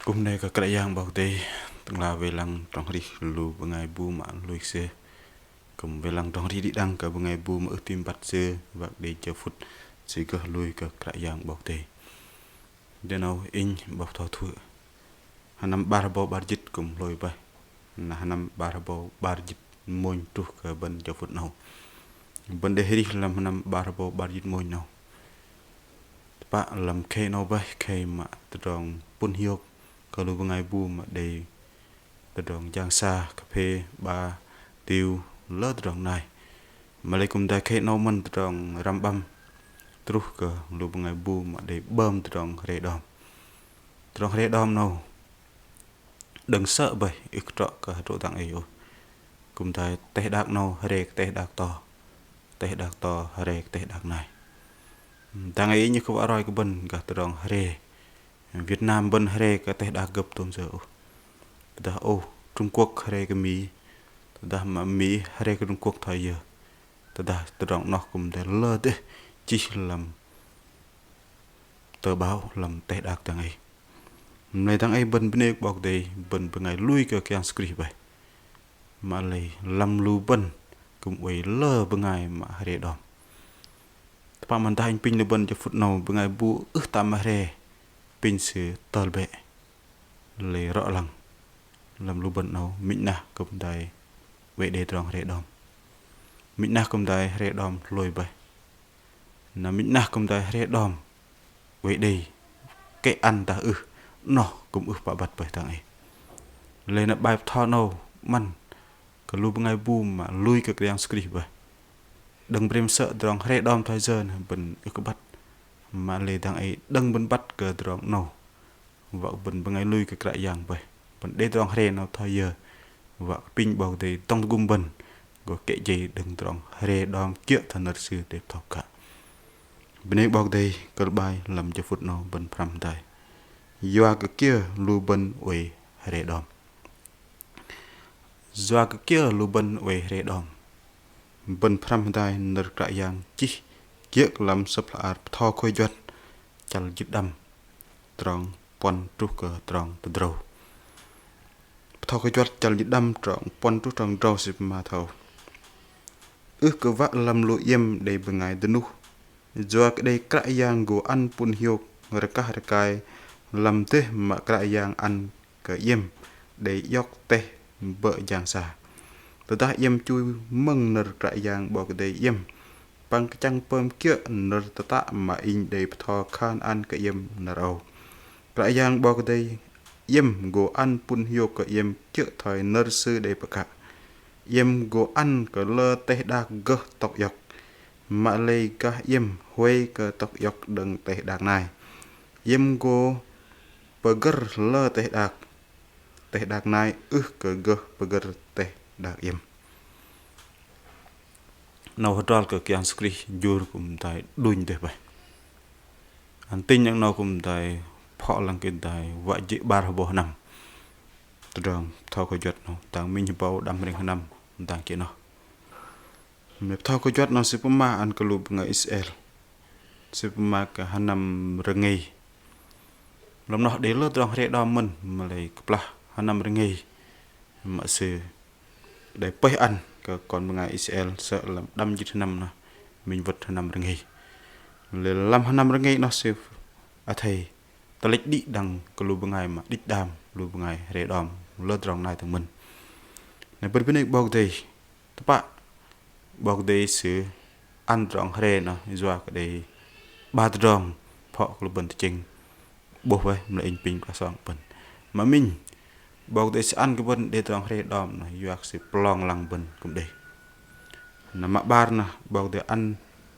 Cùng này có cái yang bảo tê từng là về lăng trong đi lù bằng ngày bu mà lùi xe cùng về lăng trong đi đăng cả bằng ngày bu mà tim bắt xe và để chờ phút chỉ có lùi cái yang bảo tê để nào in bảo thọ thua hanam barabo barjit cùng lùi bay là hanam barabo barjit môn tu cái bên chờ phút nào bên đây đi làm hanam barabo barjit môn nào pak làm khe nào bay khe mà trong pun hiok kalau bengai bu mà đầy terong giang sa cà phê ba tiêu lơ terong này mà lấy cùng đại khe nâu mình terong ram băm trúc cơ lu bengai bu mà đầy bơm terong rễ đom nào đừng sợ bởi ít trọ cả chỗ tặng ấy rồi cùng đại tê đạc nào rễ tê đạc to rễ tê đạc này tặng ấy như có rồi cái bên cả terong rễ Việt Nam bên rễ cái tê đạc gấp tôm giờ đã Trung Quốc rễ cái Mỹ đã mà Mỹ rễ cái Trung Quốc thời giờ đã terong nó cùng để lơ đấy chỉ làm tờ báo làm tê đạc tặng ấy này tặng ấy bên bên bọc đây bên ngày lui cái script vậy mà lấy làm lu bên cùng với lơ bên ngày mà rễ đom pa man ta pin le bên cho phút nào bên ngày bu tam rễ pin sự tờ bệ lấy rõ lằng làm lu bên nào mình na cùng đại vậy để tròn rễ đom mình na cùng đại rễ đom lôi vậy là mình na cùng đại rễ đom vậy đây cái ăn ta nó cũng bà bật bởi thằng ấy lên là bài thọ nào man cái lu ngay bu mà lui cái yang script vậy đừng bêm sợ drong rễ đom thời giờ bần cái bắt mà lên thằng ấy đừng bần bắt cái drong nào và bần ngay lui cái yang vậy bần để drong rễ nào thời giờ và pin bảo thì tông gum bần của cái gì đừng drong rễ đom kia thần thật sự đẹp thọ cả bên đây bảo đây cái bài làm cho phút nào bần pram đây doa cái kia lu bên uể rễ đom doa cái kia lu bên uể rễ đom bên pram tai nở cái yang chi kia làm sập là thò khôi giật chal chít đâm tròn pon trúc cờ tròn từ đầu thò khôi giật chal chít đâm tròn pon trúc tròn đầu xịp mà thầu cứ vắt làm lụi yếm để bên ngày tân nu doa cái đây cái yang go ăn pun hiok reka rekai làm thế mà cái yang ăn cái yếm để dọc tê vợ giang xa từ ta yếm chui mừng nở cái yang bỏ cái đây yếm bằng cái trăng pơm kia nở ta mà in để thò khan ăn cái yếm nở ầu cái yang bỏ cái đây yếm go ăn pun hiu cái yếm kia thời nở sư để bạc yếm go ăn cái lơ tê đa gơ tọc dọc mà lấy cái yếm huê cái tọc dọc đừng tê đạc này yếm go burger lơ teh dak nai ke burger teh dak yem nào hodal ke kian skri jur kum tai duin teh bai antin yang nào kum tai pho lang kin tai wa ji bar bo nam tadang thao ko jot no tang min pau dam ring nam tang ki no me thao ko jot no sipama an klub nga Israel sipama ka hanam rengi lắm nó đến lướt trong rễ đom mình mà lấy cặp là hắn nằm ở nghề mà sự để bơi ăn còn một ngày Israel sợ là đâm như thế năm mình vật hắn nằm ở nghề lấy làm hắn nằm ở nghề nó sẽ thầy ta lấy đi đằng cái lù bằng ngày mà đít đam lù bằng ngày rễ đom lướt trong này thằng mình này bên này bao đây các bạn bao đây sự ăn trong rễ nó do cái đây ba tròn họ lù bẩn chinh buộc vậy là in pin qua song bẩn mà mình bảo để ăn cái bẩn để trong rễ đom này doạc sẽ plong lăng bẩn cũng đây nằm mạ bar nè bảo để ăn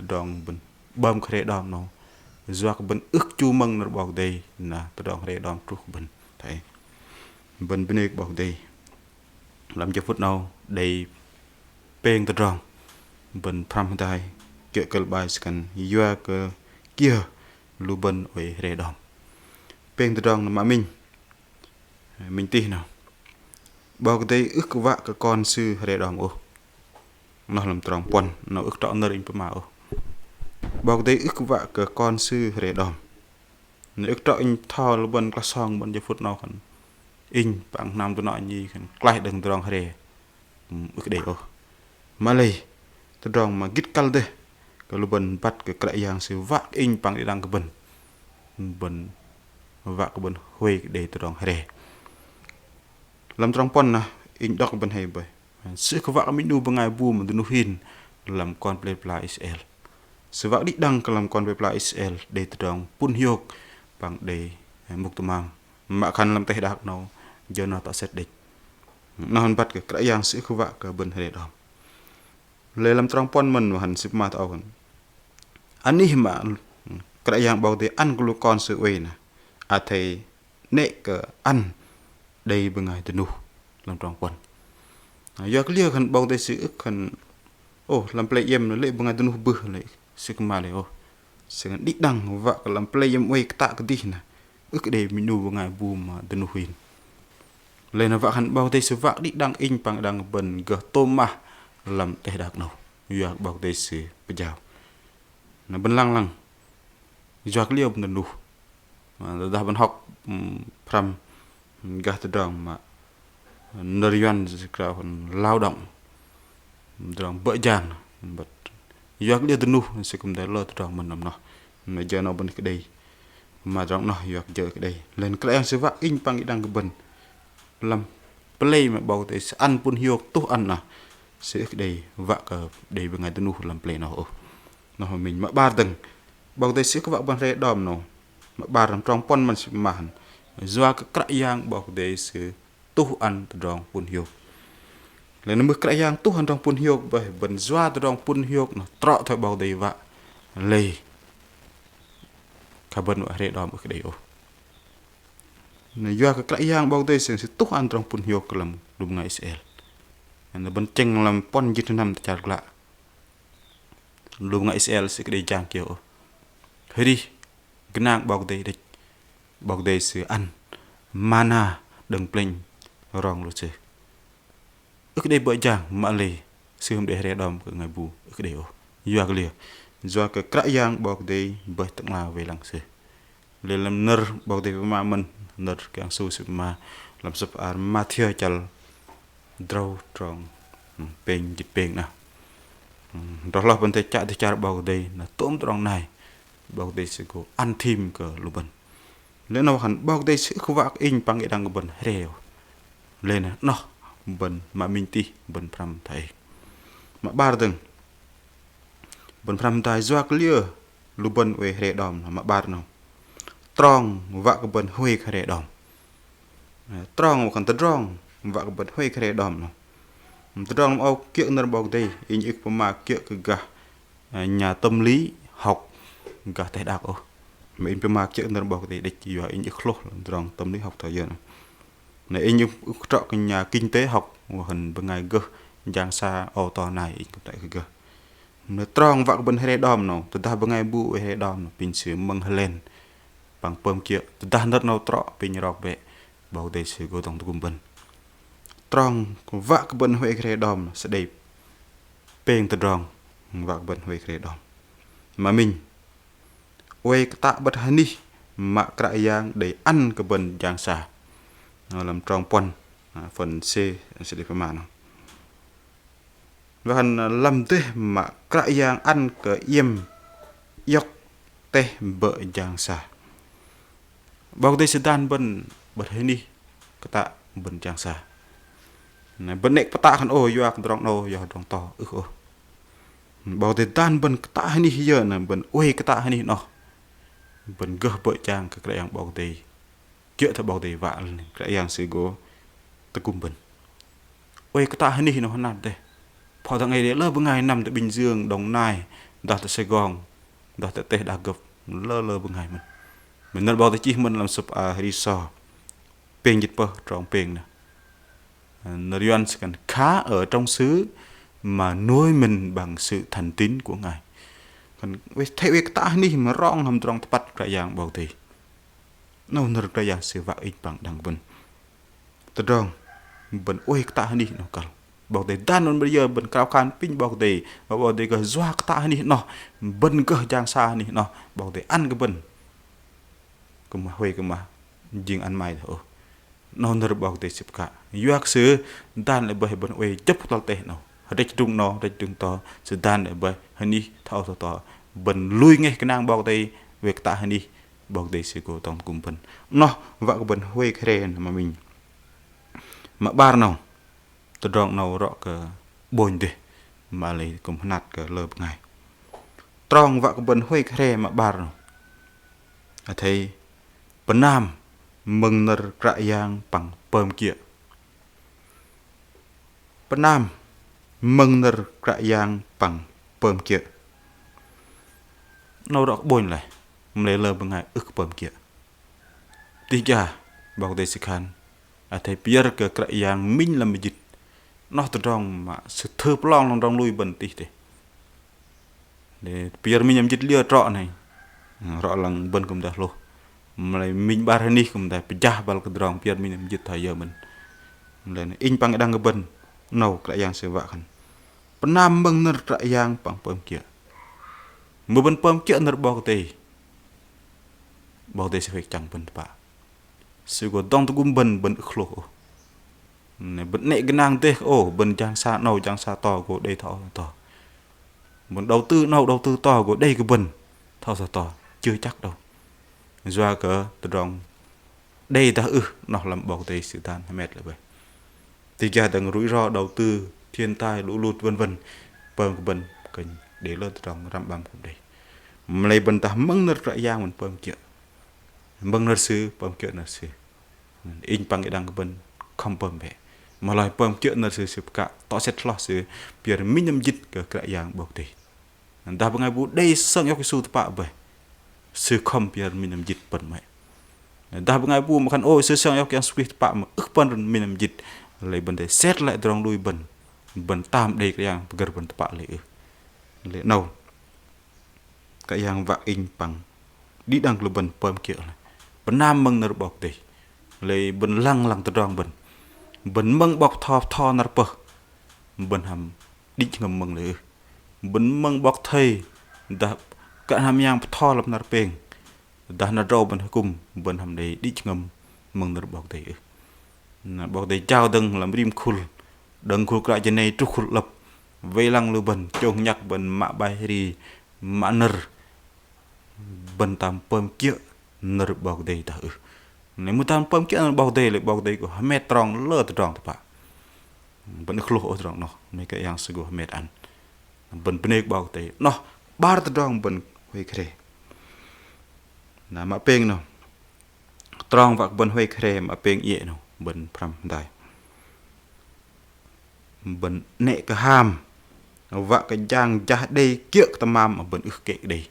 trong bẩn bơm rễ đom nó doạc bẩn ức chu măng nó bảo đây là trong rễ đom trúc bẩn thấy bẩn bên này bảo đây làm cho phút nào đầy pen từ trong bẩn pram tai kẹo cờ bài scan doạc kia lu bẩn về rễ đom pen từ trong mà mình tin nào bao cái đây ước vạ cái con sư rễ đom nó làm tròn quần nó ước trọn nơi in mà bao cái đây ước vạ cái con sư rễ đom ức trọ in thò lu bần cả song bần giờ phút nào khẩn in bằng nam tu nọ nhi khẩn lại đừng tròn hề ức để ô Malay tu tròn mà gít cal de kalau bần bắt cái cái yang sự vác in bằng đi đăng cái bần vác cái bần huê để tu tròn hề làm trong pon na in đọc bần hay bơi sự cái vác mình nu bằng ngày bu mà tu nu hin làm con play play Israel sự vác đi đăng cái làm con play play Israel để tu tròn pun hiok bằng để mục tu mang mà khăn làm tay đặc nào giờ nó tạo set địch nó hắn bắt cái yang sự cái vác cái bần hay đóเลยลำตรองป้อนมันหันสิบมาเอากันอันนี้มากระยังบอกแต่อันกลูกรสื่อเวนะอาเทเนกอันได้เป็นไงตัวนู้ลำตรองป้อนอยากเลี้ยกันบอกแต่สื่อกันโอ้ลำเปลยเยี่ยมเลยเป็นไงตัวนู้เบื่อเลยสึกมาเลยโอ้สึกดิดังว่าลำเปลยเยี่ยมเวกตะกันดีนะได้มีนูเป็นไงบูมตัวนู้หินเลยนะว่ากันบอกแต่สื่อว่าดิดังอิงปังดังเป็นกะโตมาlàm teh dak no yuak bak de se pejau na ben lang lang yuak liop na nu ma dah ben hok pram gah tedong ma nerian sekra lao động dong bợ jang but yuak dia tenu sekum da lo tedong men nam no na ja no ben ke dei ma dong no yuak je ke dei len kle yang se wa ing pang idang ke ben lam play ma bau te an pun hiok tu an na sẽ đây vạ cờ đây bên ngày tôi làm play nào nó mình mà ba tầng bao tay sẽ các bạn ban rê đom nào mà ba làm trong pon mình màn doa cái cãi giang bao tay sẽ tu ăn từ trong pun hiok lấy nó mới cãi giang tu ăn trong pun hiok bởi bần doa từ trong pun hiok nó trọ thôi bao tay vạ lê cả bên rê đom ở cái đây nó doa cái cãi giang bao tay sẽ tu ăn trong pun hiok làm đúng ngày Israel nó bên chân làm pon như thế năm chặt lạ lúc ngày Israel sẽ đi trang kiểu hơi đi cái nàng bọc đây sự ăn mana đừng pleng rong luôn chứ ước đây bởi giang mà lì sự hôm để rẻ đom của ngày bù ước đây doa cái liều doa cái cãi giang bọc đây bởi tặng là về lăng sự lên làm nơ bọc đây mà mình nơ cái ăn su sự mà làm sập mà thiêu chal draw trong peng dịch peng nào đó là vấn đề chạy thì chạy bao đây là tóm trong này bao đây sẽ có ăn thêm cờ lục bần nếu nào hẳn bao đây sẽ không vác in bằng cái đằng bần rèo lên nè nó bần mà mình ti bần pram thầy mà ba từng bần pram thầy doa cái lia lục bần về rè đòn mà ba nào trong vác cái bần huê cái rè đòn trong một con tơ trong vác cái bần huê cái rè đòn nào trong ao kiệu nợ bọc đây in ít mà kiệu cái gà nhà tâm lý học gà tay đạc ô mình phải mà kiệu nợ bọc đây để chỉ vào in ít lô trong tâm lý học thời gian này in ít trọ cái nhà kinh tế học hình bên ngày gơ giang xa ô to này in tại cái gơ nó trong vạc bên hay đom nào từ ta bên ngày bu hay đom pin sửa măng lên bằng pơm kiệu từ ta đất nào trọ pin rọc bẹ bọc đây sửa go tông tụm bên trong vạ cái bên huệ khe đom sẽ đẹp peng từ trong vạ cái bên huệ khe đom mà mình huệ tạ bật hành đi mà cái giang để ăn cái bên giang xà nó làm trong pon phần C sẽ để phần nào và hành làm thế mà cái giang ăn cái yếm yóc tê bợ giang xà bao đây sẽ đan bên bật hành đi cái tạ bên giang xà bên này bắt ta kan oh yo ak drong no yo drong to bao te tan bên ta ni giờ nè bên oi cái ta ni no bên gơ bợ trang cái yang bao te chuyện thôi bao te vạ cái yang sự go ta cùng bên oi cái ta ni nó nát đây phò thằng ngày đấy lơ bữa ngày nằm tại Bình Dương Đồng Nai đặt tại Sài Gòn đặt tại Tây Đà Gập lơ bữa ngày mình nên bao te chi mình làm sụp resort peng dịch bơ tròn peng nè Nerian cần khá ở trong xứ mà nuôi mình bằng sự thành tín của Ngài. Còn thấy việc ta ni mà rong hầm trong bắt cái dạng bảo thì nó nở cái dạng sự vạ ít bằng đằng bên. Từ rong bên ôi ta ni nó cần bảo thì đan nó bây giờ bên cao can pin bảo thì cái doa ta ni nó bên cái dạng xa ni nó bảo thì ăn cái bên kuma hoi kuma jing an mai tho no ner bok te sip ka yuak su dan le bah bon we chep tol te no rech dung no rech dung to su dan le bah hani thao to ben lui nge kenang bok te vek ta hani bok te si ko tong kum pen no va ko ben hoi kren ma mình ma bar no to dong no ro ka boin de mà lấy kum nat ka lợp ngày trong vạ ko ben hoi kre ma bar no thấy penam mừng ner krayang pang pem kia penam mừng ner krayang pang pem kia nâu đọc bồn lại lấy lơ bằng ngày ức pem kia tiga bảo đây sự khan thấy biar ke krayang minh làm dịch nó từ trong mà sự thơ plong trong lui bẩn tí để biar mình làm dịch lia trọ này rõ lần bên cũng đã luôn lại mình ba này cũng đã pecah bal ke drong biar mình dịch thay giờ mình lên in pang đang ke ben nâu krayang sewa kan penam bang ner krayang pang pem kia mưa bên pem kia ner bau teh se chẳng ben pa sự có dong tu gum ben khlo này ben nệ cái nang teh ben jang sa nâu jang sa to của đây thọ to muốn đầu tư to của đây cái ben thọ sa to chưa chắc đâu doa cỡ từ trong đây ta nó làm bọc tây sự tan mệt lại vậy thì gia đừng rủi ro đầu tư thiên tai lũ lụt vân vân pơm của bên cần để lên từ trong ram bam của đây lấy bên ta măng nợ rải giang mình pơm kia măng nợ sư pơm kia nợ sư in bằng cái đằng của bên không pơm về mà lại pơm kia nợ sư sụp cả tỏ xét lo sư biar mình nhâm dịch cái rải giang bọc tây ta bằng ngày bu đây sang yok su tập vậy sư không biar mình nhâm dịch bẩn mày dah bengai bu makan sư sang yok yang squid pak ma pan minam jit lấy bende set lại drong lui ben tam đây cái yang pegar ben tepak le nâu cái yang vạ in bằng đi đằng lu ben pom kia benam meng ner bok teh le ben lang từ drong ben meng bok tho ner pe ben ham đi ngầm meng le ben meng bok thei dah cả ham yang tho lap ner peng dah na rau ben hukum ben ham dei đi ngầm mừng được bọc teh trao đừng làm rim khul đừng khul cả trên này trục khul lập vây lăng lưu bần trông nhắc bần mạ bài ri mạ nở bần tam pom kia nở bọc teh ta nếu mu tam pom kia nở bọc teh le bọc teh của hamet trong lơ trong tu pa bần khlo trong nó mấy cái yang sego hamet an bần penek bọc teh nó bar trong bần hoi kre na ma peng no trong vạc bần hoi kre ma peng ye no bần pram dai bần nệ cái ham vạc cái giang cha đây kiek tamam mà bần ức kệ đây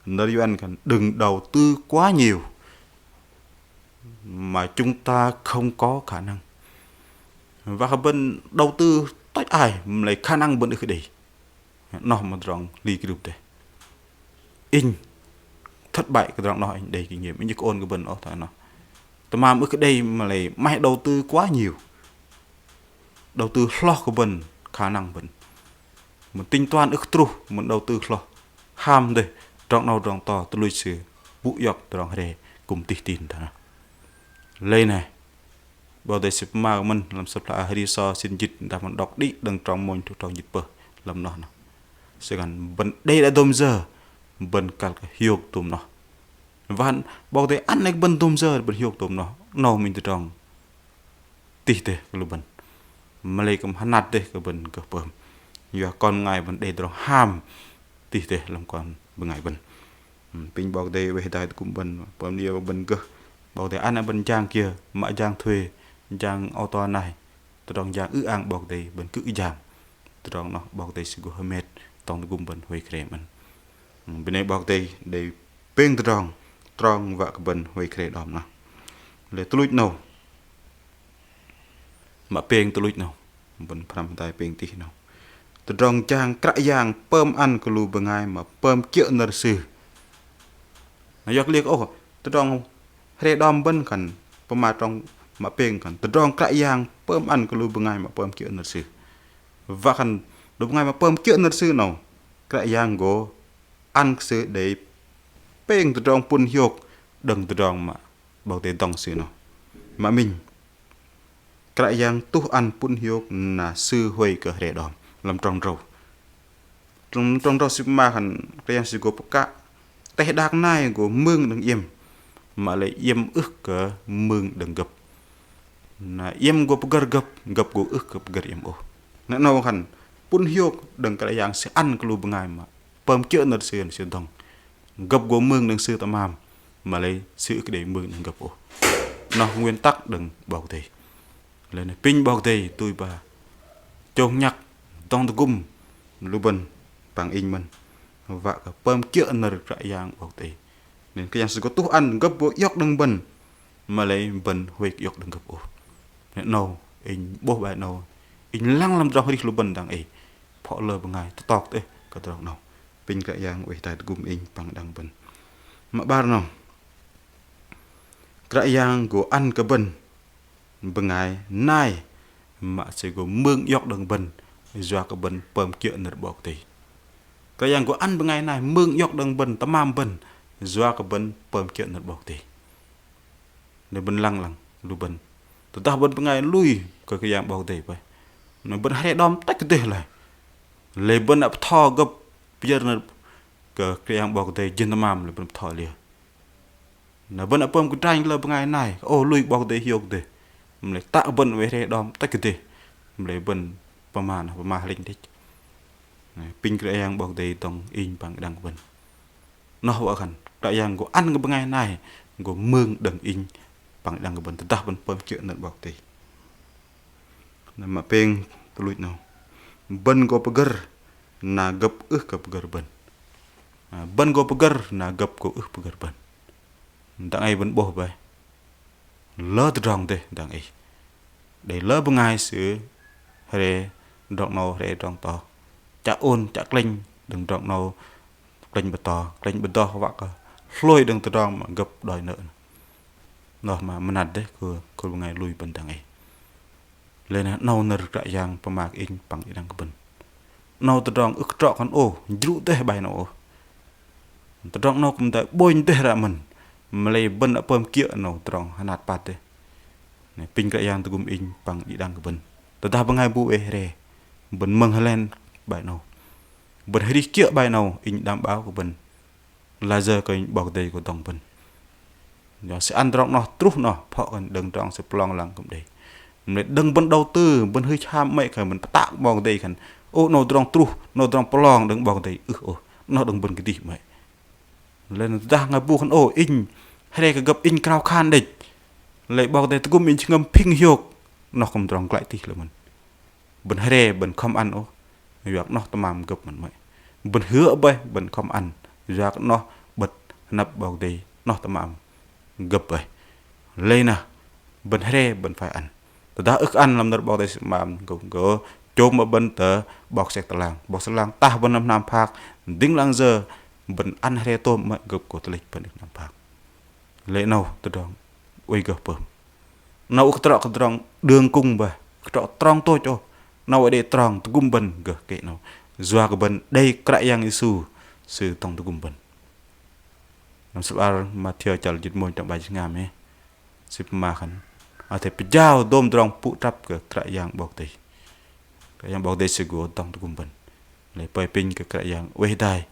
nơi anh cần đừng đầu tư quá nhiều mà chúng ta không có khả năng và bần đầu tư tách ai lấy khả năng bần ức đây nó mà rong li cái đấy in thất bại cái đoạn nói đầy kinh nghiệm như ôn cái bần ở thôi nó tao mà cái đây mà lại mày đầu tư quá nhiều đầu tư lo của bần khả năng bần mình tính toán ức tru mình đầu tư lo ham đây đoạn nào đoạn to tôi lui xử vụ dọc đoạn này cùng tỉ tin đó lên này bao giờ sắp mà mình làm sắp lại hay đi so xin dịch đã mình đọc đi đừng trong môn thuộc trong dịch bờ làm nó sẽ gần bần đây đã đom giờ bần cả hiệu tùm nó và bảo thế ăn này bần tùm giờ bần hiệu tùm nó mình từ trong tỉ tê cái lũ bần mà lấy cầm hắn nát tê cái bần cái bơm và con ngày bần đây đó ham tỉ tê làm con bần ngày bần pin bảo thế về đại cũng bần bần nhiều bần cơ bảo thế ăn ở bần trang kia mà trang thuê trang ô tô này từ trong trang ăn bảo thế bần cứ giảm từ trong nó bảo thế sự hơi mệt trong cũng bần hơi khỏe mình bên này bảo thế để pin từ trong và cái bần hơi khỏe đom nó để tôi nào mà pin tôi nào bần pram tay pin tí nào từ trong trang cãi giang pơm ăn cái lù bằng ai mà pơm kia nợ sư nó giặc liệt từ trong hệ đom bên cần pơm mà trong mà pin cần từ trong cãi giang pơm ăn cái lù bằng ai mà pơm kia nợ sư và cần đúng ngày mà pơm kia nợ sư nào cãi giang go ăn sư để pin từ trong pun hiok đừng từ đòn mà bảo tế tòng sự nó mà mình cái yang tu ăn pun hiếu là sư huệ cỡ rẻ đòn làm tròn rầu trong rầu xí mà hẳn cái yang xí gộp cả tay đạc này của mương đừng im mà lại im ức cỡ mương đừng gập na im gộp gập của ức gập im ô nãy nào hẳn pun hiếu đừng cái yang sẽ ăn cái lù bằng ngày mà pơm chữa nợ xuyên thong gập của mương đừng sư tam am mà lấy sự cái để mương đừng gập ô nó nguyên tắc đừng bảo thế lên pin bảo thế tôi bà trông nhắc tông tôi gum lu bần bằng in mình và cả pơm chữa nợ cái yang bảo thế nên cái yang sẽ có tu ăn gập bộ yóc đừng bần mà lấy bần huệ yóc đừng gập ô nào in bố bài nào in lăng làm trong đi lu bần đang ấy họ lờ bằng ngày tọt đấy cái tọt nào pin cái yang uy tai gum in bằng đang bần mà ba nào cái yang của ăn cái bần bằng ngày nay mà sẽ có mương yóc đằng bần do cái bần pơm chuyện nợ bọc thì cái yang của ăn bằng ngày này mương yóc đằng bần tắm am bần do cái bần pơm chuyện nợ bọc thì để bần lăng lu bần tụi ta bần bằng ngày lui cái yang bọc thì vậy nó bần hay đom tách cái này lấy bần ập thò gấp bây giờ cái yang bọc thì dân tắm am là bần thò liền nó bần ập pơm cái tranh là bằng ngày này ô lui bọc thì hiểu thì mình tạo bần về thế đom tách cái gì mình lấy bầnประมาณ linh thích pin cái yang bọc đầy tông in bằng đằng bần nó họ khẩn đại yang của ăn cái ngày này của mương đằng in bằng đằng bần ta bần pơm chuyện nợ bọc đầy mà peng tulut nào bần có pegar na gap gap pegar bần có pegar na gap có pegar bần đằng ai bần bổ vậy lỡ từ rong thế đằng ấy để lỡ bằng ngày sửa hệ rong nâu hệ rong to chả ôn chả linh đừng rong nâu linh bật to các bạn lôi đừng từ rong mà gấp đòi nợ nó mà mình ăn đấy cứ bằng ngày lùi bần đằng ấy lên nâu nợ đại giang bằng mạc in bằng đi đằng bần nâu từ rong ức trọ con ô dữ thế bài nâu từ rong nâu cũng tại bôi thế ra mình mà lấy bần đã pơm kia nâu từ rong hạt bát đấy pin cái yang tugum in bằng đi đằng bần tetapi pengai bu re ben menghalen bài nào ben hari kia bài nào in đảm bảo của ben laser cái bảo tề của tổng ben nó sẽ ăn trong nó trút nó họ còn đừng trong sẽ plong lằng cũng đấy mình đừng ben đầu tư ben hơi tham mấy cái mình tạo bảo tề khẩn ô nó trong trút nó trong plong đừng bảo tề nó đừng ben cái gì vậy lên ra ngay bu khẩn ô in hay cái gặp in cao khan địch lại bảo tề tugum in ngâm ping hiok nó không tròn lại tí là mình bần hề bần không ăn ô việc nó tầm gập mình vậy bần hứa bay bần không ăn việc nó bật nắp vào đây nó tầm gập vậy lên nè bần hề bần phải ăn ta ức ăn làm nó vào đây mà cũng có chỗ mà bần tờ bọc sẹt làng ta bần năm phạc đinh lang giờ bần ăn hề tôm mà gập của lịch bần năm phạc lệ nào từ đó uy gập bơm nấu cái trọ đường cung bà trọ trong tôi cho nấu ở đây trong tôi gum bần gờ kệ nào doa cái bần đây cái yang isu sự tông tôi gum bần làm sao mà theo chào dịch môn trong bài tiếng Anh ấy xếp mà khẩn ở thế bây giờ đom trong phụ trap cái yang bọc tây sự của tông tôi gum bần lấy bài pin cái yang quay đài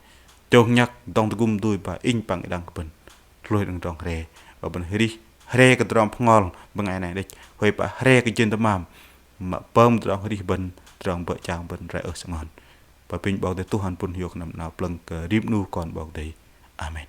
trông nhắc tông tôi gum đuôi bà in bằng cái đằng bần lôi đằng trong rè ở bần đi rè cái trong ngon bằng ngày này đây hồi bà rè cái trên tấm màm mà bơm trong đi bần trong vợ chàng bần rè ở sang hòn và pin bảo để tu hành pun hiệp nằm nào plâng cái rim nu còn bảo đấy amen.